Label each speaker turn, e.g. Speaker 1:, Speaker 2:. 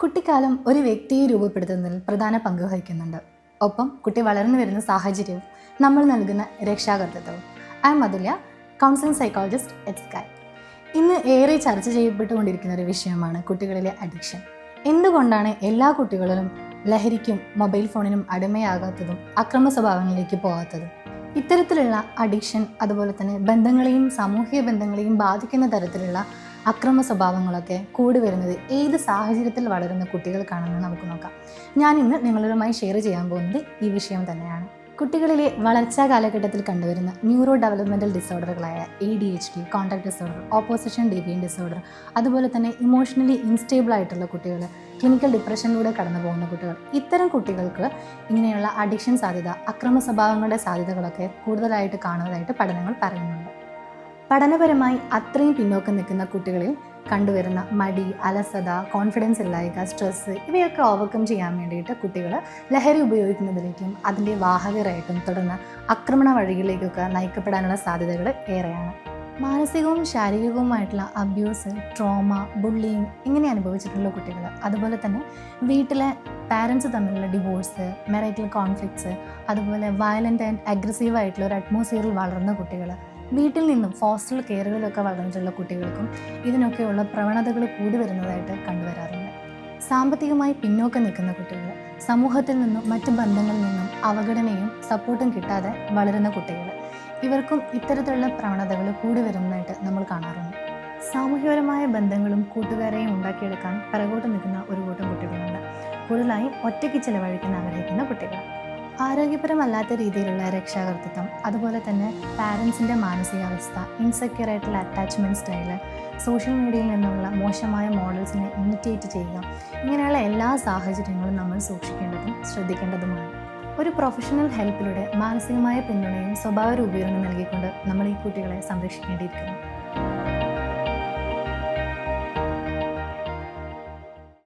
Speaker 1: കുട്ടിക്കാലം ഒരു വ്യക്തിയെ രൂപപ്പെടുത്തുന്നതിൽ പ്രധാന പങ്ക് വഹിക്കുന്നുണ്ട്. ഒപ്പം കുട്ടി വളർന്നു വരുന്ന സാഹചര്യവും നമ്മൾ നൽകുന്ന രക്ഷാകർതൃത്വവും. I'm Athulya, counselling psychologist at Sky. ഇന്ന് ഏറെ ചർച്ച ചെയ്യപ്പെട്ടുകൊണ്ടിരിക്കുന്ന ഒരു വിഷയമാണ് കുട്ടികളിലെ അഡിക്ഷൻ. എന്തുകൊണ്ടാണ് എല്ലാ കുട്ടികളിലും ലഹരിക്കും മൊബൈൽ ഫോണിനും അടിമയാകാത്തതും അക്രമ സ്വഭാവങ്ങളിലേക്ക് പോകാത്തതും? ഇത്തരത്തിലുള്ള അഡിക്ഷൻ അതുപോലെ തന്നെ ബന്ധങ്ങളെയും സാമൂഹിക ബന്ധങ്ങളെയും ബാധിക്കുന്ന തരത്തിലുള്ള അക്രമ സ്വഭാവങ്ങളൊക്കെ കൂടി വരുന്നത് ഏത് സാഹചര്യത്തിൽ വളരുന്ന കുട്ടികൾക്കാണെന്ന് നമുക്ക് നോക്കാം. ഞാൻ ഇന്ന് നിങ്ങളുമായി ഷെയർ ചെയ്യാൻ പോകുന്നത് ഈ വിഷയം തന്നെയാണ്. കുട്ടികളിലെ വളർച്ചാ കാലഘട്ടത്തിൽ കണ്ടുവരുന്ന ന്യൂറോ ഡെവലപ്മെൻറ്റൽ ഡിസോർഡറുകളായ ADHD, conduct disorder, opposition deviant disorder, അതുപോലെ തന്നെ ഇമോഷണലി ഇൻസ്റ്റേബിൾ ആയിട്ടുള്ള കുട്ടികൾ, ക്ലിനിക്കൽ ഡിപ്രഷനിലൂടെ കടന്നു പോകുന്ന കുട്ടികൾ, ഇത്തരം കുട്ടികൾക്ക് ഇങ്ങനെയുള്ള അഡിക്ഷൻ സാധ്യത, അക്രമ സ്വഭാവങ്ങളുടെ സാധ്യതകളൊക്കെ കൂടുതലായിട്ട് കാണുന്നതായിട്ട് പഠനങ്ങൾ പറയുന്നുണ്ട്. പഠനപരമായി അത്രയും പിന്നോക്കം നിൽക്കുന്ന കുട്ടികളിൽ കണ്ടുവരുന്ന മടി, അലസത, കോൺഫിഡൻസ് ഇല്ലായ്മ, സ്ട്രെസ്സ് ഇവയൊക്കെ ഓവർകം ചെയ്യാൻ വേണ്ടിയിട്ട് കുട്ടികൾ ലഹരി ഉപയോഗിക്കുന്നതിലേക്കും അതിൻ്റെ വാഹകരായിട്ടും തുടർന്ന് ആക്രമണ വഴികളിലേക്കൊക്കെ നയിക്കപ്പെടാനുള്ള സാധ്യതകൾ ഏറെയാണ്. മാനസികവും ശാരീരികവുമായിട്ടുള്ള അബ്യൂസ്, ട്രോമ, ബുള്ളിങ് ഇങ്ങനെ അനുഭവിച്ചിട്ടുള്ള കുട്ടികൾ, അതുപോലെ തന്നെ വീട്ടിലെ പാരൻസ് തമ്മിലുള്ള ഡിവോഴ്സ്, മെറിറ്റൽ കോൺഫ്ലിക്ട്സ്, അതുപോലെ വയലൻ്റ് ആൻഡ് അഗ്രസീവ് ആയിട്ടുള്ള ഒരു അറ്റ്മോസ്ഫിയറിൽ വളർന്ന കുട്ടികൾ, വീട്ടിൽ നിന്നും ഫോസ്റ്റർ കെയറുകളിലൊക്കെ വളർന്നിട്ടുള്ള കുട്ടികൾക്കും ഇതിനൊക്കെയുള്ള പ്രവണതകൾ കൂടി വരുന്നതായിട്ട് കണ്ടുവരാറുണ്ട്. സാമ്പത്തികമായി പിന്നോക്കം നിൽക്കുന്ന കുട്ടികൾ, സമൂഹത്തിൽ നിന്നും മറ്റ് ബന്ധങ്ങളിൽ നിന്നും അവഗണനയും സപ്പോർട്ടും കിട്ടാതെ വളരുന്ന കുട്ടികൾ, ഇവർക്കും ഇത്തരത്തിലുള്ള പ്രവണതകൾ കൂടി വരുന്നതായിട്ട് നമ്മൾ കാണാറുണ്ട്. സാമൂഹ്യപരമായ ബന്ധങ്ങളും കൂട്ടുകാരെയും ഉണ്ടാക്കിയെടുക്കാൻ പിറകോട്ട് നിൽക്കുന്ന ഒരു കൂട്ടം കുട്ടികളുണ്ട്. കൂടുതലായും ഒറ്റയ്ക്ക് ചിലവഴിക്കാൻ ആഗ്രഹിക്കുന്ന കുട്ടികൾ. ആരോഗ്യപരമല്ലാത്ത രീതിയിലുള്ള രക്ഷാകർതൃത്വം, അതുപോലെ തന്നെ പാരൻസിൻ്റെ മാനസികാവസ്ഥ, ഇൻസെക്യൂർ ആയിട്ടുള്ള അറ്റാച്ച്മെൻറ്റ് സ്റ്റൈല്, സോഷ്യൽ മീഡിയയിൽ നിന്നുള്ള മോശമായ മോഡൽസിനെ ഇമിറ്റേറ്റ് ചെയ്യുക, ഇങ്ങനെയുള്ള എല്ലാ സാഹചര്യങ്ങളും നമ്മൾ സൂക്ഷിക്കേണ്ടതും ശ്രദ്ധിക്കേണ്ടതുമാണ്. ഒരു പ്രൊഫഷണൽ ഹെൽപ്പിലൂടെ മാനസികമായ പിന്തുണയും സ്വഭാവ രൂപീകരണം നൽകിക്കൊണ്ട് നമ്മൾ ഈ കുട്ടികളെ സംരക്ഷിക്കേണ്ടിയിരിക്കുന്നു.